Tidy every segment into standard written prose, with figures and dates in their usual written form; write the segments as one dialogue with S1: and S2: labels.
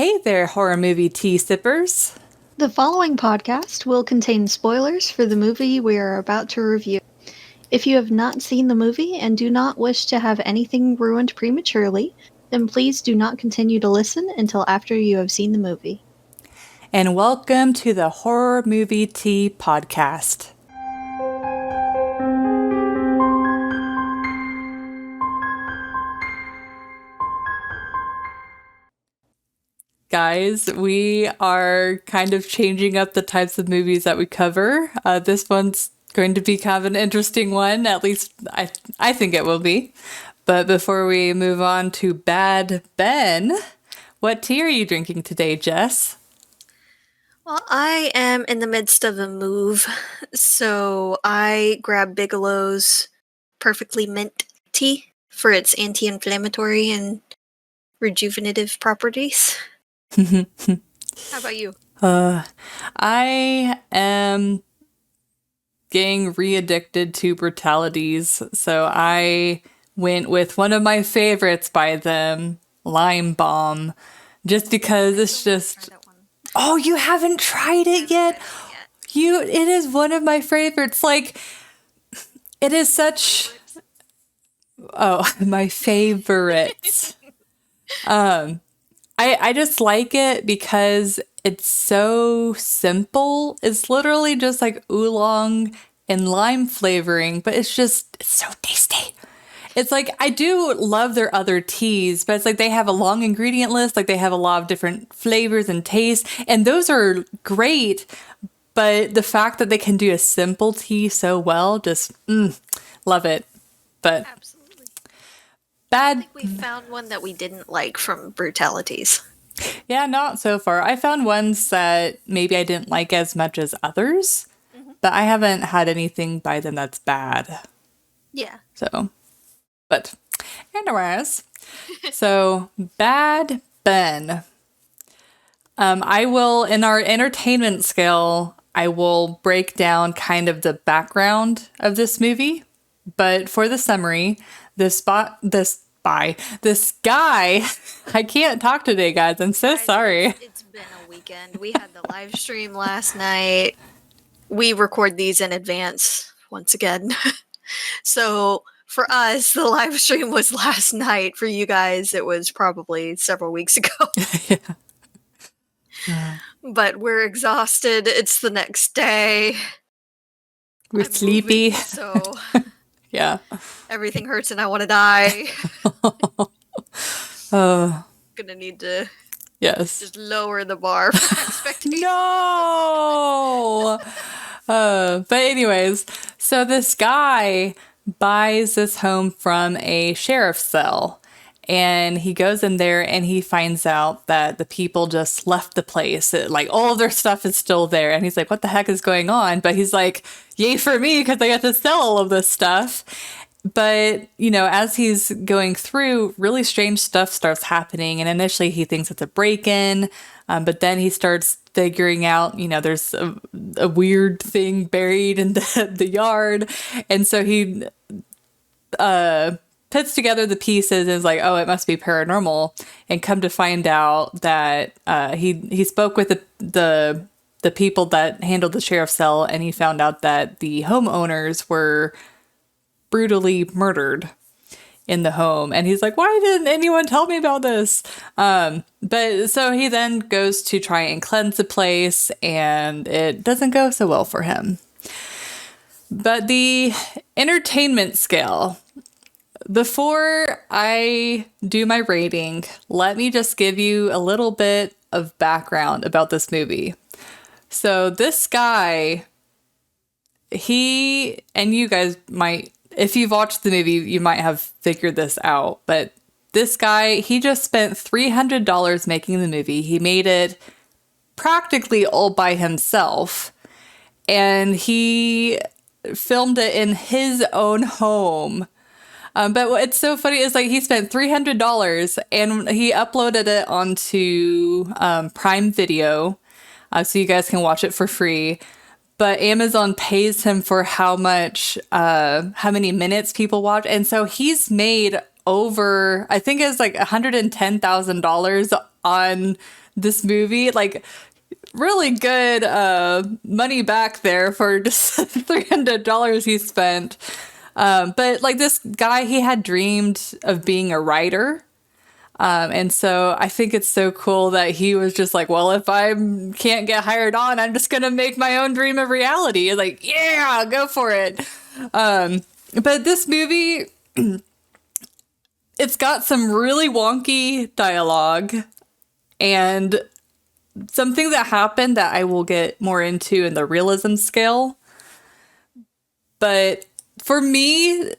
S1: Hey there, horror movie tea sippers.
S2: The following podcast will contain spoilers for the movie we are about to review. If you have not seen the movie and do not wish to have anything ruined prematurely, then please do not continue to listen until after you have seen the movie.
S1: And welcome to the Horror Movie Tea Podcast. Guys, we are kind of changing up the types of movies that we cover. This one's going to be kind of an interesting one, at least I think it will be. But before we move on to Bad Ben, what tea are you drinking today, Jess?
S3: Well, I am in the midst of a move, so I grabbed Bigelow's Perfectly Mint tea for its anti-inflammatory and rejuvenative properties. How about you?
S1: I am getting re-addicted to brutalities, so I went with one of my favorites by them, Lime Bomb, just because it's just... Oh, you haven't tried it yet? It is one of my favorites. Like, it is such... Oh, my favorites. I just like it because it's so simple. It's literally just like oolong and lime flavoring, but it's so tasty. It's like, I do love their other teas, but it's like they have a long ingredient list. Like they have a lot of different flavors and tastes, and those are great. But the fact that they can do a simple tea so well, just love it. But
S3: Absolutely.
S1: Bad.
S3: I think we found one that we didn't like from Brutalities.
S1: Yeah, not so far. I found ones that maybe I didn't like as much as others, but I haven't had anything by them that's bad.
S3: Yeah.
S1: So, but anyways, so Bad Ben. I will, in our entertainment scale, I will break down kind of the background of this movie. But for the summary, this guy, I can't talk today, guys. I'm so sorry.
S3: It's been a weekend. We had the live stream last night. We record these in advance once again. So for us, the live stream was last night. For you guys, it was probably several weeks ago.
S1: Yeah.
S3: But we're exhausted. It's the next day.
S1: We're sleepy.
S3: Moving, so
S1: yeah.
S3: Everything hurts and I want to die. Gonna need to just lower the bar for expectations.
S1: No! But anyways, so this guy buys this home from a sheriff's cell, and he goes in there and he finds out that the people just left the place. Like, all of their stuff is still there. And he's like, what the heck is going on? But he's like, yay for me, because I got to sell all of this stuff. But, as he's going through, really strange stuff starts happening. And initially he thinks it's a break-in. But then he starts figuring out, there's a weird thing buried in the yard. And so he puts together the pieces and is like, oh, it must be paranormal. And come to find out that he spoke with the people that handled the sheriff's cell, and he found out that the homeowners were brutally murdered in the home. And he's like, why didn't anyone tell me about this? But so he then goes to try and cleanse the place, and it doesn't go so well for him. But the entertainment scale, before I do my rating, let me just give you a little bit of background about this movie. So this guy, and you guys might, if you've watched the movie, you might have figured this out, but this guy, he just spent $300 making the movie. He made it practically all by himself, and he filmed it in his own home. But what's so funny is, like, he spent $300 and he uploaded it onto Prime Video, so you guys can watch it for free. But Amazon pays him for how many minutes people watch. And so he's made over, I think it's like $110,000 on this movie. Like, really good money back there for just $300 he spent. But like this guy, he had dreamed of being a writer. And so I think it's so cool that he was just like, well, if I can't get hired on, I'm just going to make my own dream a reality. Like, yeah, go for it. But this movie, it's got some really wonky dialogue and something that happened that I will get more into in the realism scale. But for me,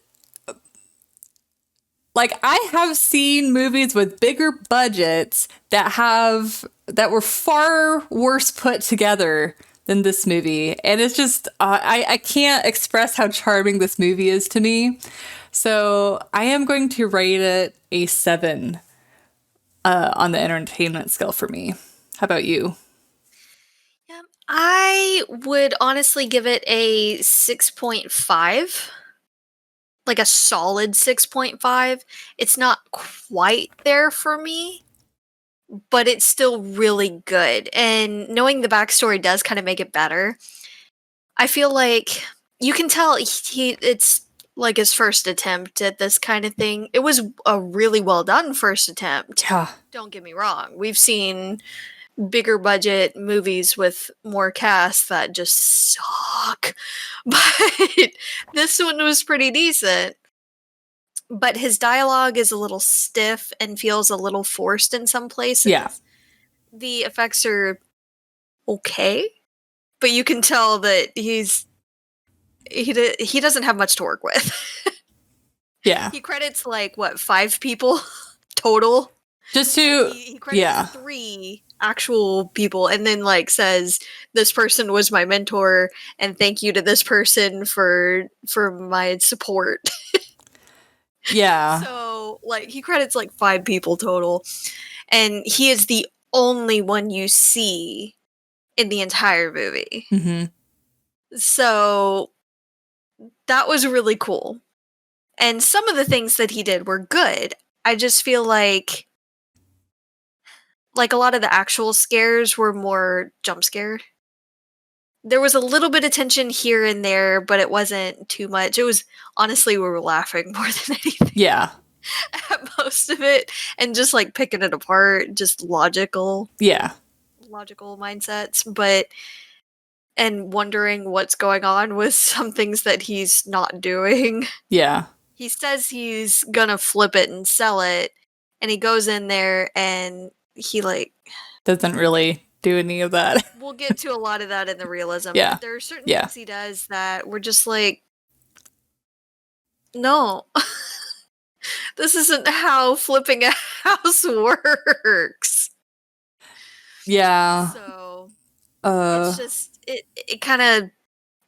S1: like, I have seen movies with bigger budgets that were far worse put together than this movie. And it's just, I can't express how charming this movie is to me. So I am going to rate it a 7 on the entertainment scale for me. How about you?
S3: Yeah, I would honestly give it a 6.5. Like a solid 6.5. It's not quite there for me, but it's still really good. And knowing the backstory does kind of make it better. I feel like you can tell it's like his first attempt at this kind of thing. It was a really well done first attempt.
S1: Yeah.
S3: Don't get me wrong. We've seen bigger budget movies with more cast that just suck. But this one was pretty decent. But his dialogue is a little stiff and feels a little forced in some places.
S1: Yeah.
S3: The effects are okay, but you can tell that he doesn't have much to work with.
S1: Yeah.
S3: He credits like 5 people total.
S1: Just to
S3: He credits 3 actual people and then like says this person was my mentor and thank you to this person for my support.
S1: Yeah.
S3: So like he credits like 5 people total and he is the only one you see in the entire movie.
S1: Mm-hmm.
S3: So that was really cool. And some of the things that he did were good. I just feel like a lot of the actual scares were more jump scared. There was a little bit of tension here and there, but it wasn't too much. It was, honestly, we were laughing more than anything.
S1: Yeah.
S3: At most of it. And just, like, picking it apart. Just logical.
S1: Yeah.
S3: Logical mindsets. But, and wondering what's going on with some things that he's not doing.
S1: Yeah.
S3: He says he's gonna flip it and sell it. And he goes in there and he, like...
S1: doesn't really do any of that.
S3: We'll get to a lot of that in the realism.
S1: Yeah.
S3: But there are certain things he does that we're just like, no. This isn't how flipping a house works.
S1: Yeah.
S3: So it's just it kind of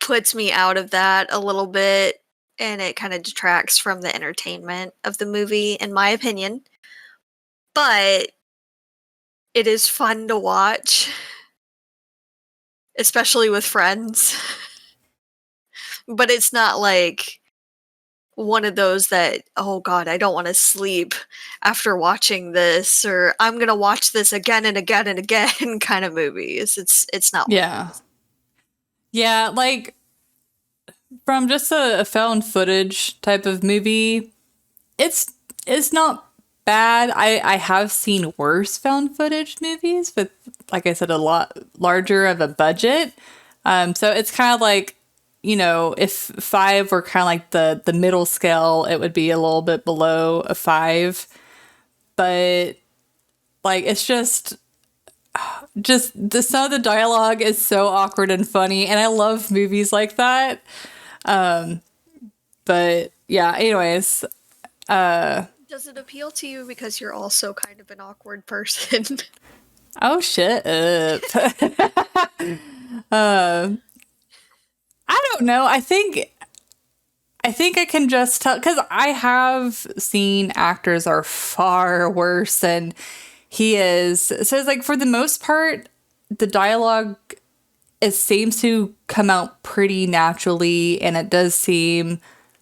S3: puts me out of that a little bit and it kind of detracts from the entertainment of the movie, in my opinion. But it is fun to watch, especially with friends. But it's not like one of those that, oh god, I don't want to sleep after watching this, or I'm gonna watch this again and again and again kind of movies. It's not.
S1: Yeah. Yeah, like from just a found footage type of movie, it's not bad. I have seen worse found footage movies with, like I said, a lot larger of a budget. So it's kind of like, you know, if 5 were kind of like the middle scale, it would be a little bit below a 5. But like it's just some of the dialogue is so awkward and funny, and I love movies like that. But yeah, anyways,
S3: Does it appeal to you because you're also kind of an awkward person?
S1: oh, shut up. I don't know. I think I can just tell, because I have seen actors are far worse than he is. So it's like, for the most part, the dialogue, it seems to come out pretty naturally, and it does seem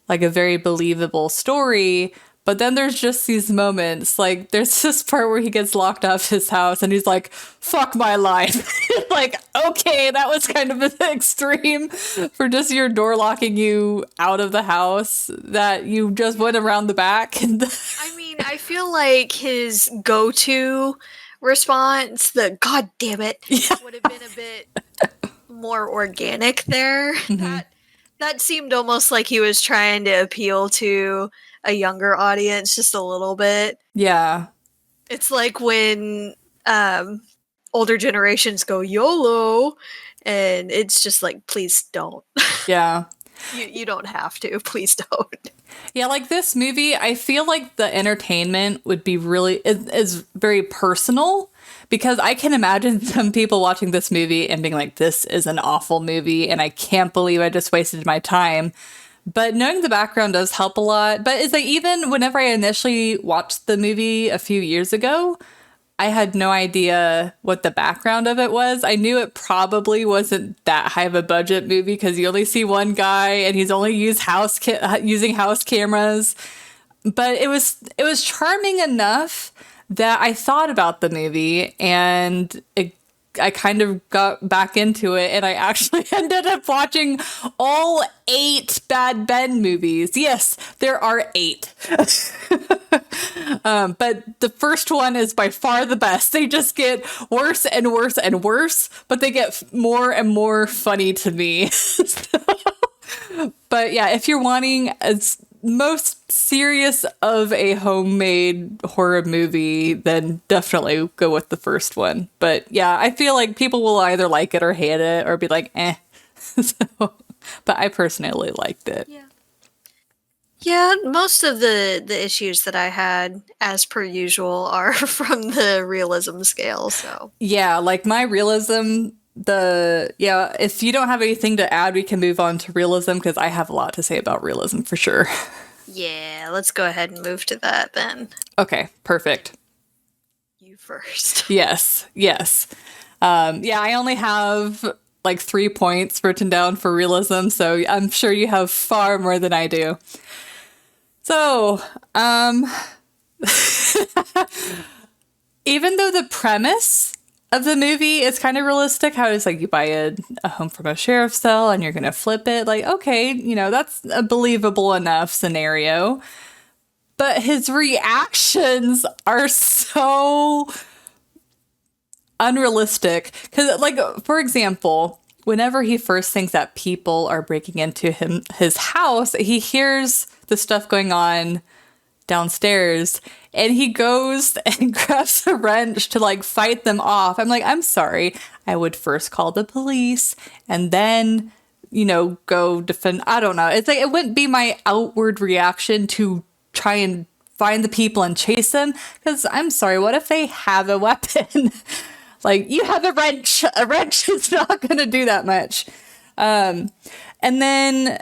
S1: like a very believable story. But then there's just these moments, like there's this part where he gets locked out of his house and he's like, fuck my life. Like, okay, that was kind of an extreme for just your door locking you out of the house that you just went around the back. And
S3: I mean, I feel like his go-to response, the "God damn it," would have been a bit more organic there. That seemed almost like he was trying to appeal to a younger audience just a little bit.
S1: yeah.
S3: It's like when older generations go YOLO, and it's just like, please don't.
S1: Yeah.
S3: You don't have to. Please don't.
S1: Yeah, like this movie, I feel like the entertainment would be is very personal because I can imagine some people watching this movie and being like, this is an awful movie and I can't believe I just wasted my time. But knowing the background does help a lot. But it's like even whenever I initially watched the movie a few years ago, I had no idea what the background of it was. I knew it probably wasn't that high of a budget movie because you only see one guy and he's only using house cameras. But it was charming enough that I thought about the movie and I kind of got back into it and I actually ended up watching all 8 Bad Ben movies. Yes, there are 8. But the first one is by far the best. They just get worse and worse and worse, but they get more and more funny to me. But yeah, if you're wanting most serious of a homemade horror movie, then definitely go with the first one. But yeah, I feel like people will either like it or hate it or be like, eh. So, but I personally liked it.
S3: Yeah, most of the issues that I had, as per usual, are from the realism scale, so.
S1: Yeah, like my realism, if you don't have anything to add, we can move on to realism because I have a lot to say about realism for sure.
S3: Yeah, let's go ahead and move to that then.
S1: Okay, perfect.
S3: You first.
S1: Yes. Yeah, I only have like 3 points written down for realism, so I'm sure you have far more than I do. So, even though the premise of the movie is kind of realistic, how it's like you buy a home from a sheriff's cell and you're going to flip it, like, okay, that's a believable enough scenario. But his reactions are so unrealistic. Because, like, for example, whenever he first thinks that people are breaking into his house, he hears the stuff going on downstairs and he goes and grabs a wrench to like fight them off. I'm like, I'm sorry. I would first call the police and then, go defend. I don't know. It's like, it wouldn't be my outward reaction to try and find the people and chase them. Because I'm sorry, what if they have a weapon? Like, you have a wrench. A wrench is not going to do that much. And then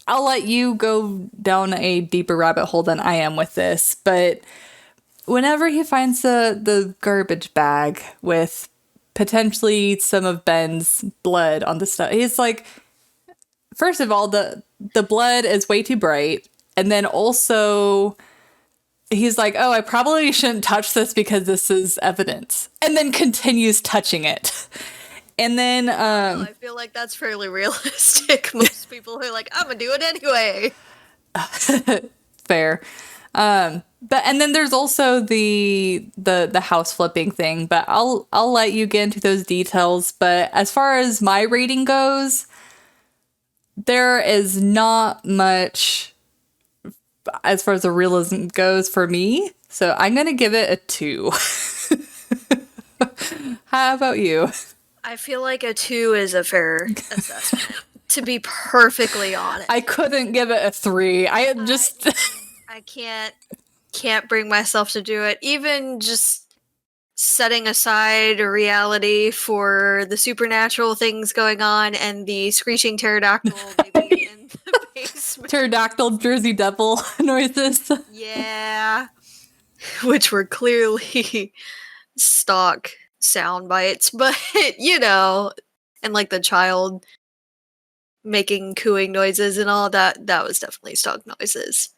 S1: I'll let you go down a deeper rabbit hole than I am with this. But whenever he finds the garbage bag with potentially some of Ben's blood on the stuff, he's like, first of all, the blood is way too bright. And then also he's like, oh, I probably shouldn't touch this because this is evidence. And then continues touching it. And then
S3: I feel like that's fairly realistic. Most people are like, I'm gonna do it anyway.
S1: Fair. But and then there's also the house flipping thing, but I'll let you get into those details. But as far as my rating goes, there is not much as far as the realism goes for me. So I'm gonna give it a 2. How about you?
S3: I feel like a 2 is a fair assessment, to be perfectly honest.
S1: I couldn't give it a 3. I
S3: can't bring myself to do it. Even just setting aside reality for the supernatural things going on and the screeching pterodactyl maybe in the basement.
S1: Pterodactyl Jersey Devil noises.
S3: Yeah. Which were clearly stock sound bites, but and like the child making cooing noises and all that. That was definitely stock noises.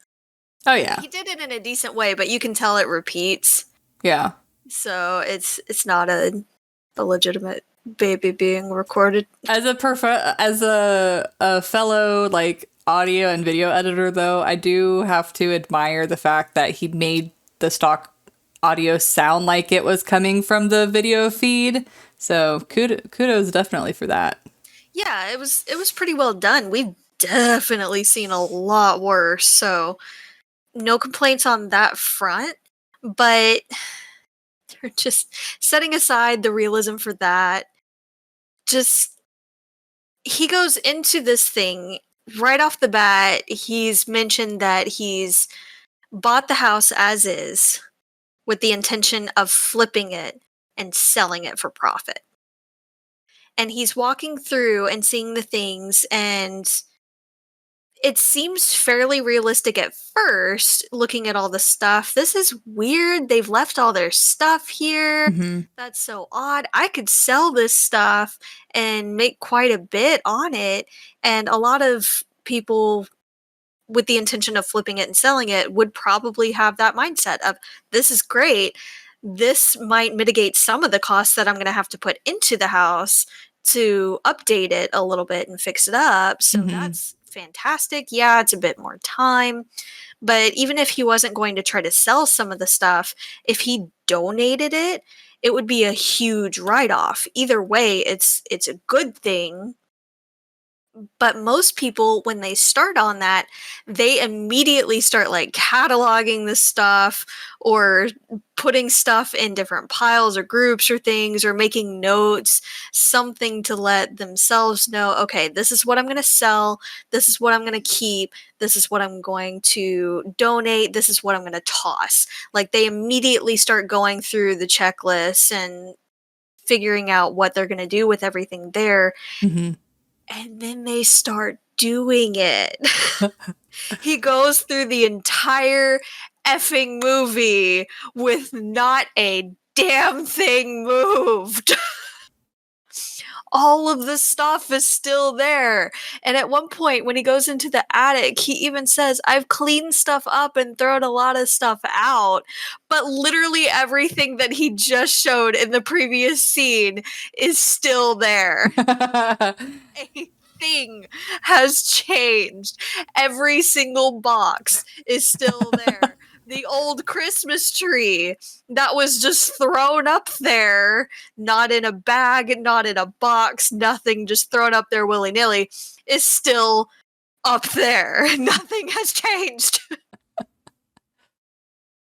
S1: Oh yeah.
S3: He did it in a decent way, but you can tell it repeats.
S1: Yeah.
S3: So it's not a legitimate baby being recorded.
S1: As a fellow like audio and video editor though, I do have to admire the fact that he made the stock audio sound like it was coming from the video feed. So kudos definitely for that.
S3: Yeah, it was pretty well done. We've definitely seen a lot worse, so no complaints on that front. But they're just setting aside the realism for that. Just he goes into this thing right off the bat. He's mentioned that he's bought the house as is with the intention of flipping it and selling it for profit. And he's walking through and seeing the things, and it seems fairly realistic at first, looking at all the stuff. This is weird. They've left all their stuff here.
S1: Mm-hmm.
S3: That's so odd. I could sell this stuff and make quite a bit on it. And a lot of people with the intention of flipping it and selling it would probably have that mindset of, this is great. This might mitigate some of the costs that I'm going to have to put into the house to update it a little bit and fix it up. So that's fantastic. Yeah, it's a bit more time. But even if he wasn't going to try to sell some of the stuff, if he donated it, it would be a huge write-off. Either way, it's a good thing. But most people, when they start on that, they immediately start like cataloging the stuff or putting stuff in different piles or groups or things, or making notes, something to let themselves know, okay, this is what I'm going to sell. This is what I'm going to keep. This is what I'm going to donate. This is what I'm going to toss. Like, they immediately start going through the checklist and figuring out what they're going to do with everything there.
S1: Mm-hmm.
S3: And then they start doing it. He goes through the entire effing movie with not a damn thing moved. All of the stuff is still there. And at one point, when he goes into the attic, he even says, I've cleaned stuff up and thrown a lot of stuff out. But literally everything that he just showed in the previous scene is still there. A thing has changed. Every single box is still there. The old Christmas tree that was just thrown up there, not in a bag, not in a box, nothing, just thrown up there willy-nilly, is still up there. Nothing has changed.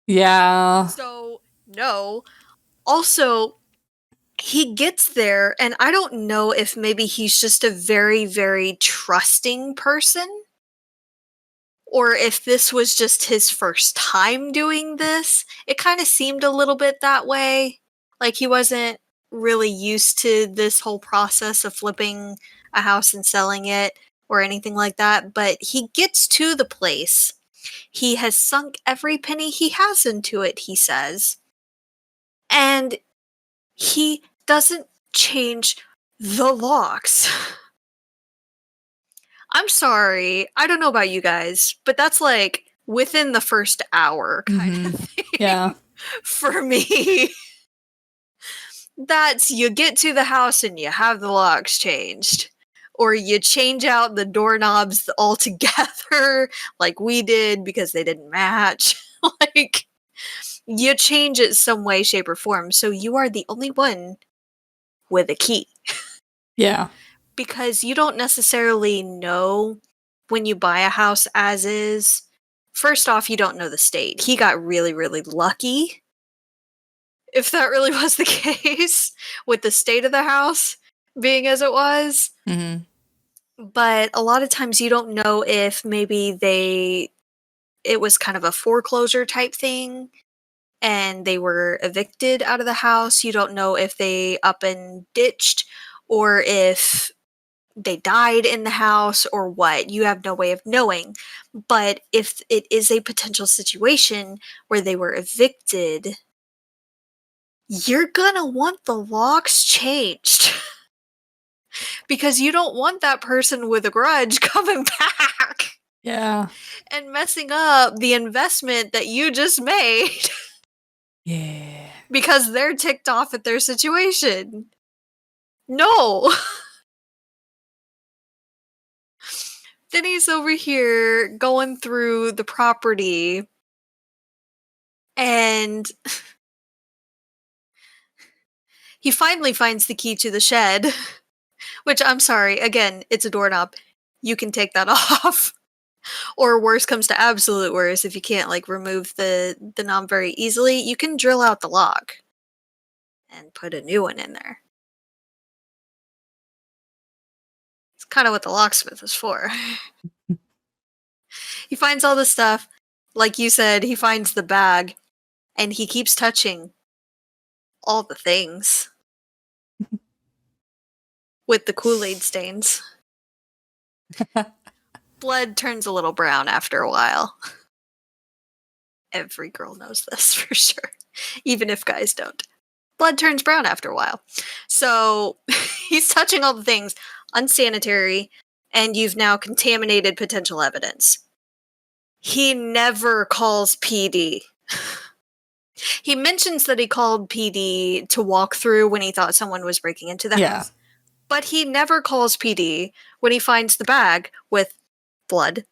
S1: Yeah.
S3: So, no. Also, he gets there, and I don't know if maybe he's just a very, very trusting person, or if this was just his first time doing this. It kind of seemed a little bit that way. Like, he wasn't really used to this whole process of flipping a house and selling it or anything like that. But he gets to the place. He has sunk every penny he has into it, he says. And he doesn't change the locks. I'm sorry. I don't know about you guys, but that's like within the first hour kind of thing.
S1: Yeah.
S3: For me. That's, you get to the house and you have the locks changed. Or you change out the doorknobs altogether, like we did, because they didn't match. Like, you change it some way, shape, or form. So you are the only one with a key.
S1: Yeah.
S3: Because you don't necessarily know when you buy a house as is. First off, you don't know the state. He got really, really lucky, if that really was the case, with the state of the house being as it was.
S1: Mm-hmm.
S3: But a lot of times you don't know if maybe it was kind of a foreclosure type thing and they were evicted out of the house. You don't know if they up and ditched, or if they died in the house, or what. You have no way of knowing. But if it is a potential situation where they were evicted, you're gonna want the locks changed. because you don't want that person with a grudge coming back
S1: Yeah.
S3: and messing up the investment that you just made
S1: Yeah.
S3: because they're ticked off at their situation. No. Then he's over here going through the property and he finally finds the key to the shed, which I'm sorry, again, it's a doorknob. You can take that off. Or worse comes to absolute worse, if you can't like remove the knob very easily, you can drill out the lock and put a new one in there. It's kind of what the locksmith is for. He finds all the stuff. Like you said, he finds the bag and he keeps touching all the things with the Kool-Aid stains. Blood turns a little brown after a while. Every girl knows this for sure, even if guys don't. Blood turns brown after a while. So he's touching all the things, unsanitary, and you've now contaminated potential evidence. He never calls PD. He mentions that he called PD to walk through when he thought someone was breaking into the house. But he never calls PD when he finds the bag with blood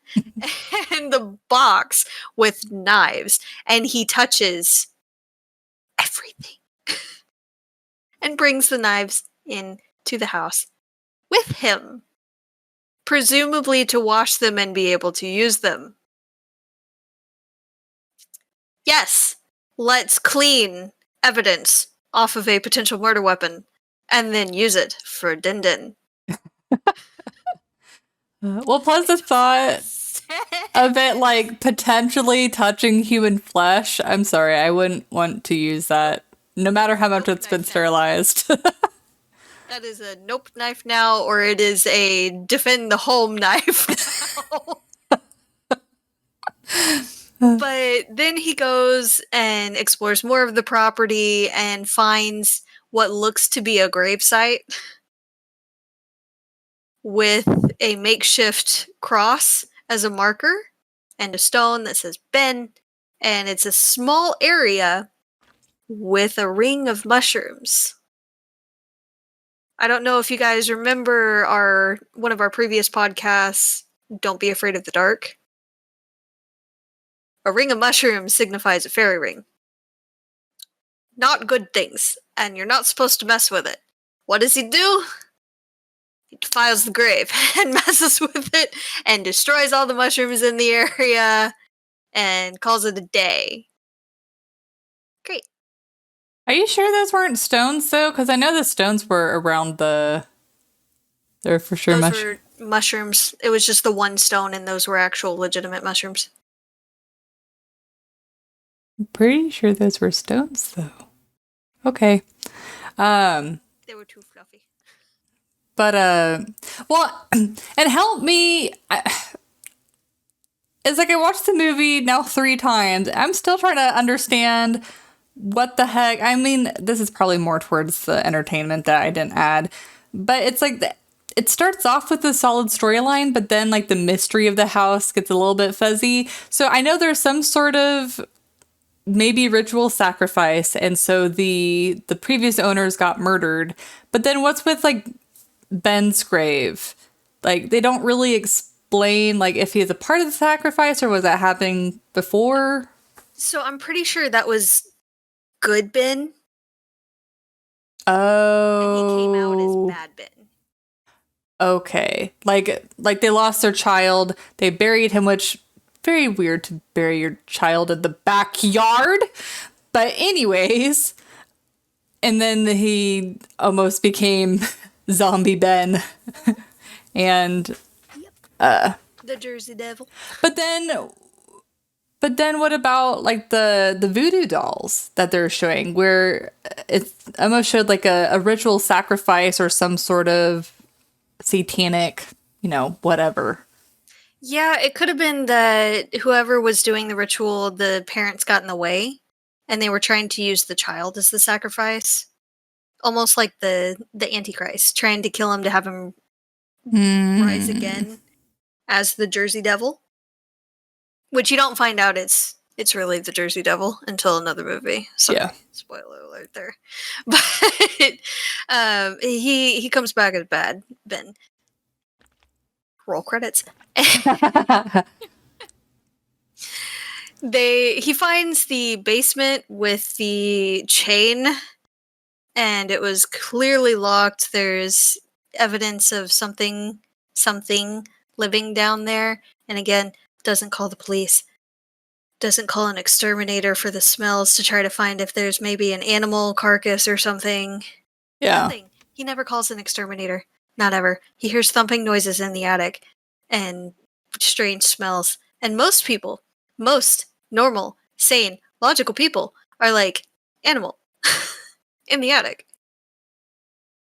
S3: and the box with knives, and he touches everything and brings the knives in to the house with him, presumably to wash them and be able to use them. Yes, let's clean evidence off of a potential murder weapon and then use it for Din Din.
S1: Well, plus the thought of it like potentially touching human flesh. I'm sorry, I wouldn't want to use that, no matter how much it's been sterilized.
S3: That is a nope knife now, or it is a defend the home knife now. But then he goes and explores more of the property and finds what looks to be a gravesite with a makeshift cross as a marker and a stone that says Ben, and it's a small area with a ring of mushrooms. I don't know if you guys remember one of our previous podcasts, Don't Be Afraid of the Dark. A ring of mushrooms signifies a fairy ring. Not good things, and you're not supposed to mess with it. What does he do? He defiles the grave and messes with it and destroys all the mushrooms in the area and calls it a day. Great.
S1: Are you sure those weren't stones, though? Because I know the stones were around the... They're for sure
S3: Those were mushrooms. It was just the one stone, and those were actual legitimate mushrooms.
S1: I'm pretty sure those were stones, though. Okay.
S3: They were too fluffy.
S1: But, well, and help me... It's like I watched the movie now 3 times. I'm still trying to understand what the heck. I mean, this is probably more towards the entertainment that I didn't add. But it's like... It starts off with a solid storyline, but then like the mystery of the house gets a little bit fuzzy. So I know there's some sort of maybe ritual sacrifice, and so the previous owners got murdered. But then what's with like Ben's grave? Like they don't really explain like if he's a part of the sacrifice or was that happening before?
S3: So I'm pretty sure that was good Ben.
S1: Oh.
S3: And he came out as bad Ben.
S1: Okay. Like they lost their child, they buried him, which very weird to bury your child in the backyard. But anyways, and then he almost became zombie Ben. And
S3: the Jersey Devil.
S1: But then what about like the voodoo dolls that they're showing where it almost showed like a ritual sacrifice or some sort of satanic, whatever.
S3: Yeah, it could have been that whoever was doing the ritual, the parents got in the way, and they were trying to use the child as the sacrifice. Almost like the Antichrist, trying to kill him to have him rise again as the Jersey Devil, which you don't find out it's really the Jersey Devil until another movie. Sorry,
S1: Yeah.
S3: spoiler alert there. But he comes back as bad Ben. Roll credits. He finds the basement with the chain, and it was clearly locked. There's evidence of something living down there, and again, doesn't call the police. Doesn't call an exterminator for the smells to try to find if there's maybe an animal carcass or something.
S1: Yeah.
S3: Nothing. He never calls an exterminator. Not ever. He hears thumping noises in the attic and strange smells. And most people, most normal, sane, logical people are like, animal in the attic.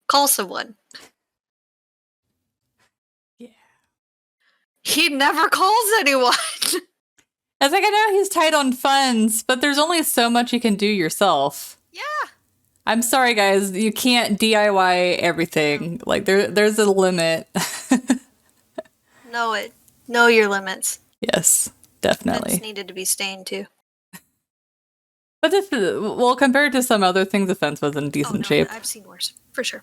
S3: Call someone.
S1: Yeah.
S3: He never calls anyone.
S1: It's like, I know he's tight on funds, but there's only so much you can do yourself.
S3: Yeah.
S1: I'm sorry, guys. You can't DIY everything. Like, there's a limit.
S3: Know it. Know your limits.
S1: Yes,
S3: That's
S1: definitely.
S3: needed to be stained too.
S1: But this is, well, compared to some other things, the fence was in decent shape.
S3: I've seen worse, for sure.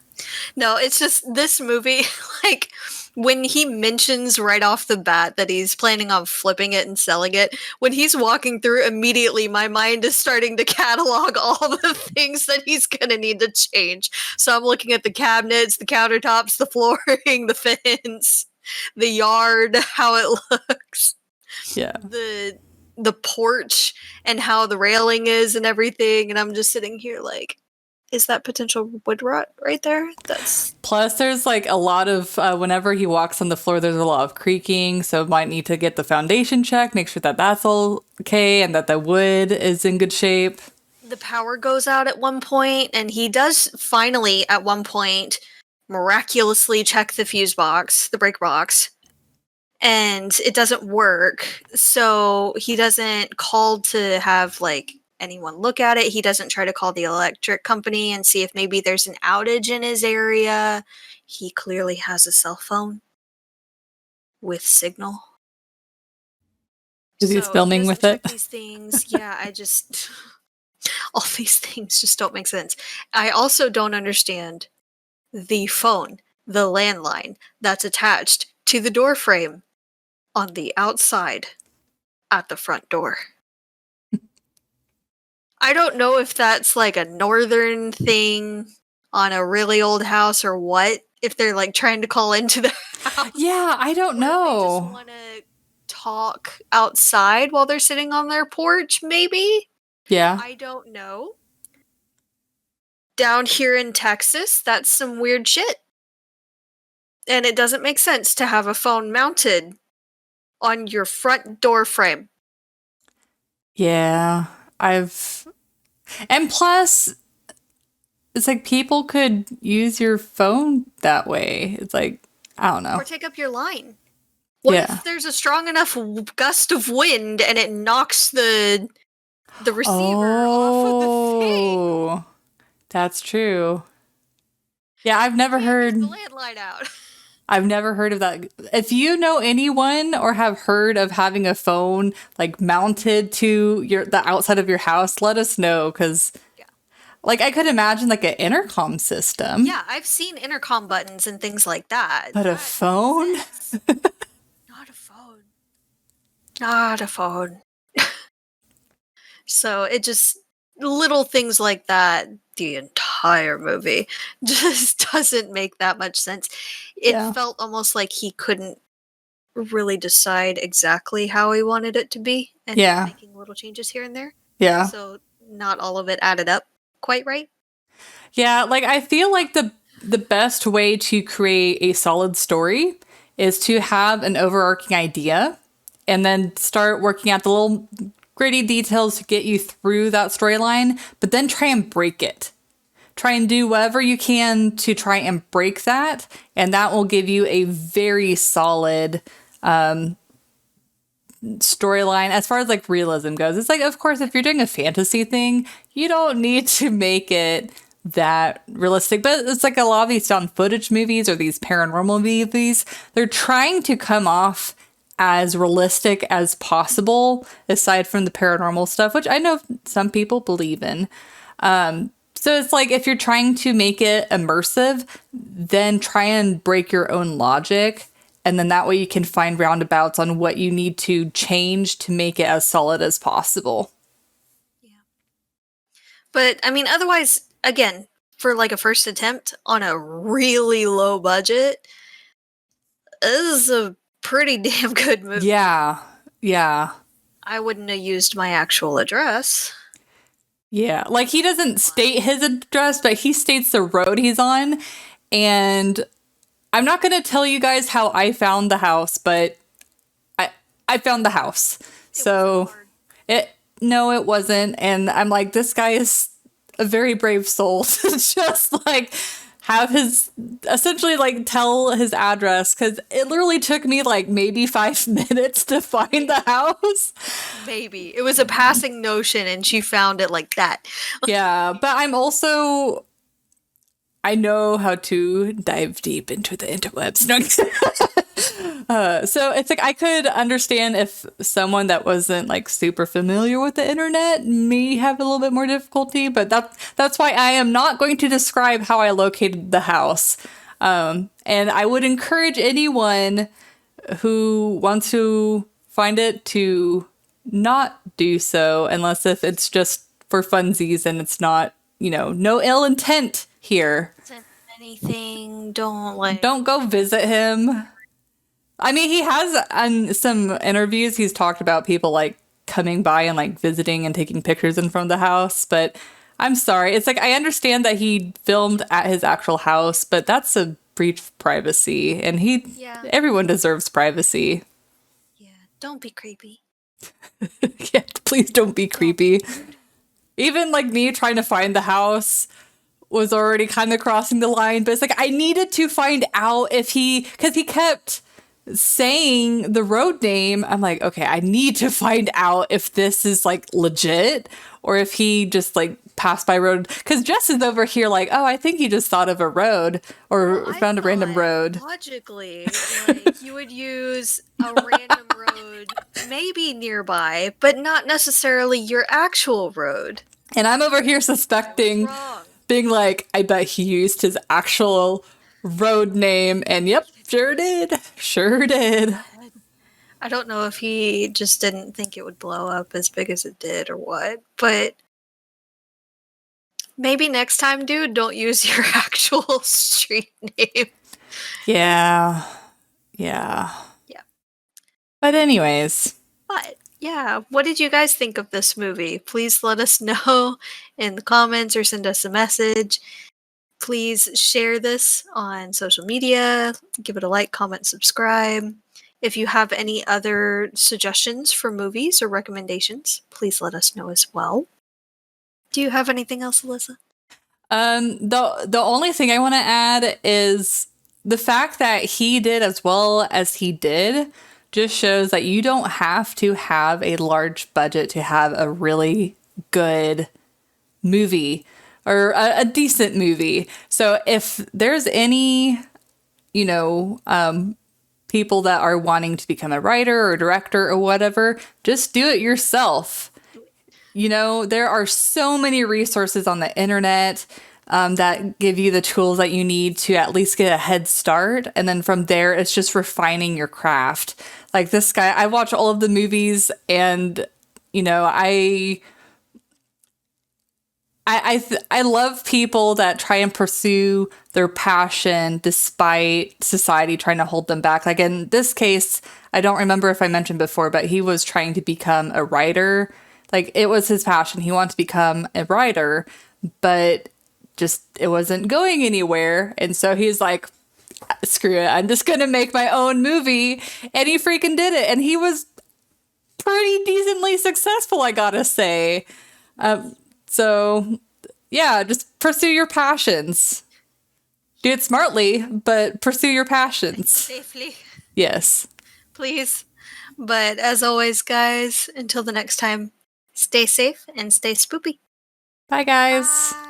S3: No, it's just this movie, like, when he mentions right off the bat that he's planning on flipping it and selling it, when he's walking through, immediately my mind is starting to catalog all the things that he's gonna need to change. So I'm looking at the cabinets, the countertops, the flooring, the fence, the yard, how it looks.
S1: Yeah.
S3: The porch and how the railing is and everything, and I'm just sitting here like, is that potential wood rot right there? That's
S1: Plus, there's like a lot of, whenever he walks on the floor, there's a lot of creaking, so might need to get the foundation checked, make sure that that's all okay, and that the wood is in good shape.
S3: the power goes out at one point, and he does finally at one point miraculously check the fuse box, the break box, and it doesn't work. So he doesn't call to have like anyone look at it. He doesn't try to call the electric company and see if maybe there's an outage in his area. He clearly has a cell phone with signal.
S1: Because he's
S3: So he
S1: filming
S3: doesn't
S1: with
S3: check
S1: it.
S3: these things. Yeah, I just all these things just don't make sense. I also don't understand the phone, the landline that's attached to the door frame on the outside at the front door. I don't know if that's like a northern thing on a really old house or what, if they're like trying to call into the house.
S1: Yeah, I don't
S3: Or if they just
S1: know.
S3: want to talk outside while they're sitting on their porch, maybe?
S1: Yeah.
S3: I don't know. Down here in Texas, that's some weird shit. And it doesn't make sense to have a phone mounted on your front door frame.
S1: Yeah. And plus, it's like people could use your phone that way. It's like, I don't know.
S3: Or take up your line. What
S1: Yeah.
S3: if there's a strong enough gust of wind and it knocks the receiver off of the thing?
S1: Oh, that's true. Yeah, I've never
S3: Use
S1: heard.
S3: the landline out.
S1: I've never heard of that. If you know anyone or have heard of having a phone like mounted to the outside of your house, let us know, because like I could imagine like an intercom system.
S3: Yeah, I've seen intercom buttons and things like that.
S1: But a phone?
S3: Not a phone. Not a phone. So it just little things like that, the entire movie just doesn't make that much sense. It felt almost like he couldn't really decide exactly how he wanted it to be, and making little changes here and there.
S1: Yeah.
S3: So not all of it added up quite right.
S1: Yeah, like I feel like the best way to create a solid story is to have an overarching idea and then start working out the little gritty details to get you through that storyline, but then try and break it. Try and do whatever you can to try and break that, and that will give you a very solid storyline as far as like realism goes. It's like, of course, if you're doing a fantasy thing, you don't need to make it that realistic. But it's like a lot of these found footage movies or these paranormal movies, they're trying to come off as realistic as possible, aside from the paranormal stuff, which I know some people believe in. So it's like if you're trying to make it immersive, then try and break your own logic. And then that way you can find roundabouts on what you need to change to make it as solid as possible.
S3: But I mean, otherwise, again, for like a first attempt on a really low budget, this is a pretty damn good movie.
S1: Yeah. Yeah.
S3: I wouldn't have used my actual address.
S1: Yeah. Like he doesn't state his address, but he states the road he's on. And I'm not going to tell you guys how I found the house, but I found the house. So no, it wasn't. And I'm like, this guy is a very brave soul to just like have his essentially like tell his address, because it literally took me like maybe 5 minutes to find the house.
S3: Maybe. It was a passing notion and she found it like that.
S1: Yeah, but I know how to dive deep into the interwebs. So it's like I could understand if someone that wasn't like super familiar with the internet may have a little bit more difficulty, but that's why I am not going to describe how I located the house. And I would encourage anyone who wants to find it to not do so, unless if it's just for funsies and it's not, no ill intent here.
S3: Anything, don't
S1: go visit him. I mean, he has on some interviews, he's talked about people like coming by and like visiting and taking pictures in front of the house. But I'm sorry. It's like, I understand that he filmed at his actual house, but that's a breach of privacy. And everyone deserves privacy.
S3: Yeah, don't be creepy.
S1: Yeah, please don't be creepy. Even like me trying to find the house was already kind of crossing the line, but it's like I needed to find out if because he kept saying the road name. I'm like, okay, I need to find out if this is like legit or if he just like passed by road. Because Jess is over here like, oh, I think he just thought of a road or found a random road.
S3: Logically, like you would use a random road, maybe nearby, but not necessarily your actual road.
S1: And I'm over here suspecting, being like, I bet he used his actual road name. And yep, sure did. Sure did.
S3: I don't know if he just didn't think it would blow up as big as it did or what, but maybe next time, dude, don't use your actual street name.
S1: Yeah. But anyways.
S3: Yeah, what did you guys think of this movie? Please let us know in the comments or send us a message. Please share this on social media. Give it a like, comment, subscribe. If you have any other suggestions for movies or recommendations, please let us know as well. Do you have anything else, Alyssa?
S1: The only thing I want to add is the fact that he did as well as he did just shows that you don't have to have a large budget to have a really good movie or a decent movie. So if there's any, people that are wanting to become a writer or director or whatever, just do it yourself. There are so many resources on the internet that give you the tools that you need to at least get a head start. And then from there, it's just refining your craft. Like this guy, I watch all of the movies and, I love people that try and pursue their passion despite society trying to hold them back. Like in this case, I don't remember if I mentioned before, but he was trying to become a writer. Like it was his passion. He wanted to become a writer, but just it wasn't going anywhere. And so he's like, screw it, I'm just gonna make my own movie. And he freaking did it. And he was pretty decently successful, I gotta say. So yeah, just pursue your passions. Do it smartly, but pursue your passions.
S3: Safely.
S1: Yes.
S3: Please. But as always, guys, until the next time, stay safe and stay spoopy.
S1: Bye, guys.
S3: Bye.